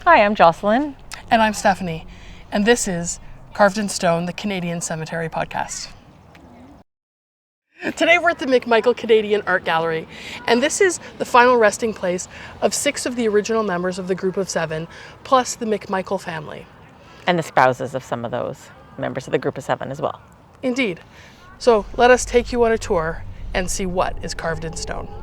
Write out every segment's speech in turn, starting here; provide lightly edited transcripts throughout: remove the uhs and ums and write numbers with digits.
Hi, I'm Jocelyn. And I'm Stephanie. And this is Carved in Stone, the Canadian Cemetery podcast. Today we're at the McMichael Canadian Art Gallery, and this is the final resting place of 6 of the original members of the group of 7, plus the McMichael family. And the spouses of some of those members of the group of 7 as well. Indeed. So let us take you on a tour and see what is carved in stone.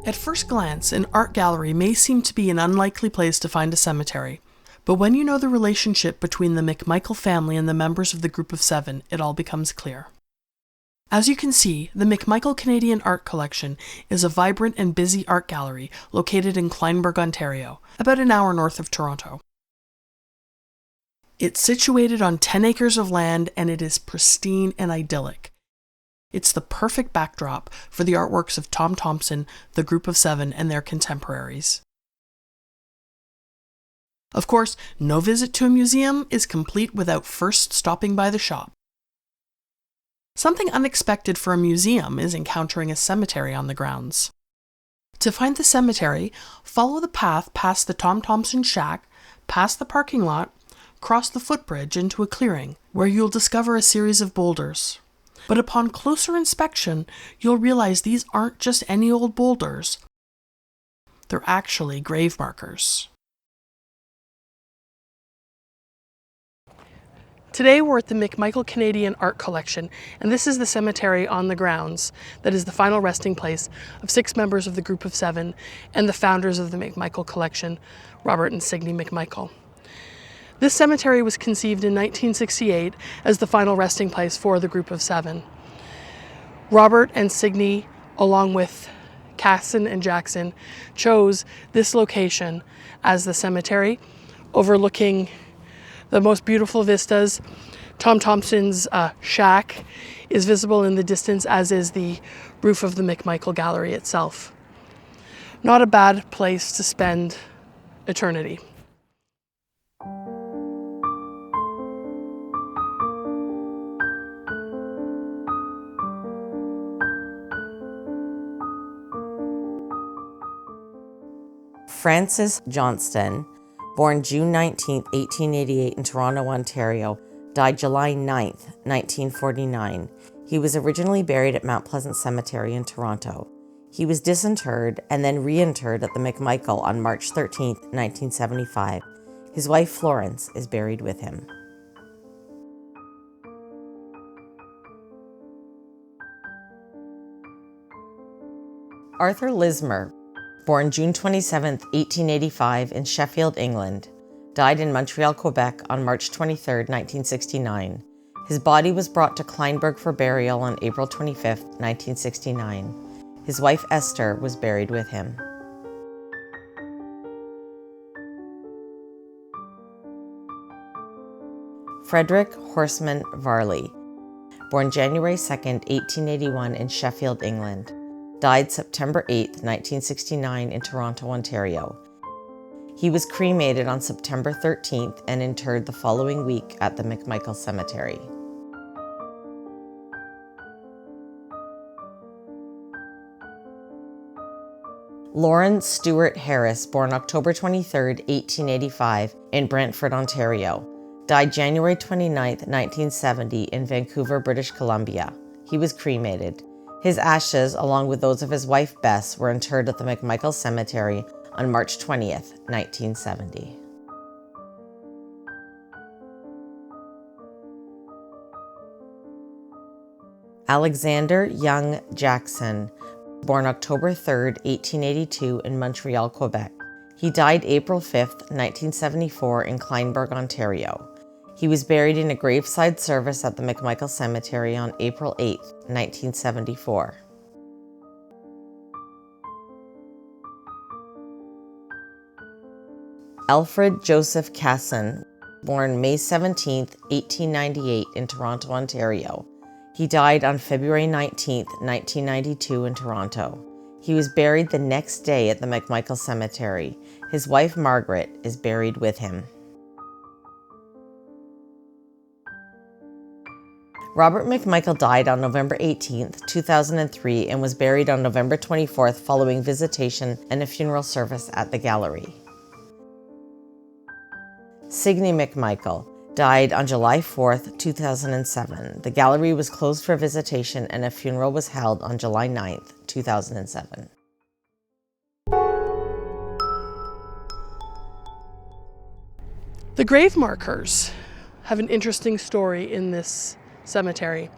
At first glance, an art gallery may seem to be an unlikely place to find a cemetery, but when you know the relationship between the McMichael family and the members of the group of 7, it all becomes clear. As you can see, the McMichael Canadian Art Collection is a vibrant and busy art gallery located in Kleinburg, Ontario, about an hour north of Toronto. It's situated on 10 acres of land and it is pristine and idyllic. It's the perfect backdrop for the artworks of Tom Thompson, the group of 7, and their contemporaries. Of course, no visit to a museum is complete without first stopping by the shop. Something unexpected for a museum is encountering a cemetery on the grounds. To find the cemetery, follow the path past the Tom Thompson shack, past the parking lot, cross the footbridge into a clearing, where you'll discover a series of boulders. But upon closer inspection, you'll realize these aren't just any old boulders. They're actually grave markers. Today we're at the McMichael Canadian Art Collection, and this is the cemetery on the grounds that is the final resting place of 6 members of the group of 7 and the founders of the McMichael Collection, Robert and Signe McMichael. This cemetery was conceived in 1968 as the final resting place for the group of 7. Robert and Signe, along with Casson and Jackson, chose this location as the cemetery, overlooking the most beautiful vistas. Tom Thompson's shack is visible in the distance, as is the roof of the McMichael Gallery itself. Not a bad place to spend eternity. Franz Johnston, born June 19, 1888 in Toronto, Ontario, died July 9, 1949. He was originally buried at Mount Pleasant Cemetery in Toronto. He was disinterred and then reinterred at the McMichael on March 13, 1975. His wife Florence is buried with him. Arthur Lismer, born June 27, 1885 in Sheffield, England, died in Montreal, Quebec on March 23, 1969. His body was brought to Kleinburg for burial on April 25, 1969. His wife Esther was buried with him. Frederick Varley, born January 2, 1881 in Sheffield, England, died September 8, 1969 in Toronto, Ontario. He was cremated on September 13th and interred the following week at the McMichael Cemetery. Lawren Stewart Harris, born October 23, 1885 in Brantford, Ontario, died January 29, 1970 in Vancouver, British Columbia. He was cremated. His ashes, along with those of his wife Bess, were interred at the McMichael Cemetery on March 20th, 1970. Alexander Young Jackson, born October 3, 1882 in Montreal, Quebec. He died April 5, 1974 in Kleinburg, Ontario. He was buried in a graveside service at the McMichael Cemetery on April 8, 1974. Alfred Joseph Casson, born May 17, 1898 in Toronto, Ontario. He died on February 19, 1992 in Toronto. He was buried the next day at the McMichael Cemetery. His wife, Margaret, is buried with him. Robert McMichael died on November 18, 2003 and was buried on November 24th following visitation and a funeral service at the gallery. Signe McMichael died on July 4, 2007. The gallery was closed for visitation and a funeral was held on July 9, 2007. The grave markers have an interesting story in this cemetery.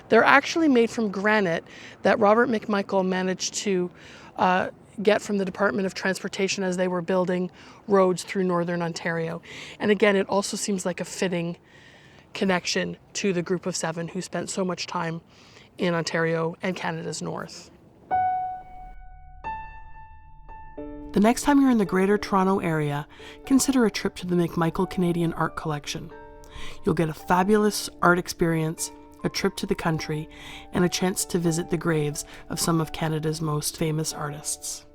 They're actually made from granite that Robert McMichael managed to get from the Department of Transportation as they were building roads through northern Ontario. And again, it also seems like a fitting connection to the group of 7 who spent so much time in Ontario and Canada's north. The next time you're in the Greater Toronto area, consider a trip to the McMichael Canadian Art Collection. You'll get a fabulous art experience, a trip to the country, and a chance to visit the graves of some of Canada's most famous artists.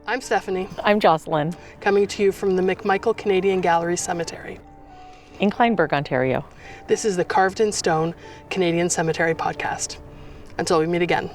I'm Stephanie. I'm Jocelyn. Coming to you from the McMichael Canadian Gallery Cemetery In Kleinburg, Ontario. This is the Carved in Stone Canadian Cemetery podcast. Until we meet again.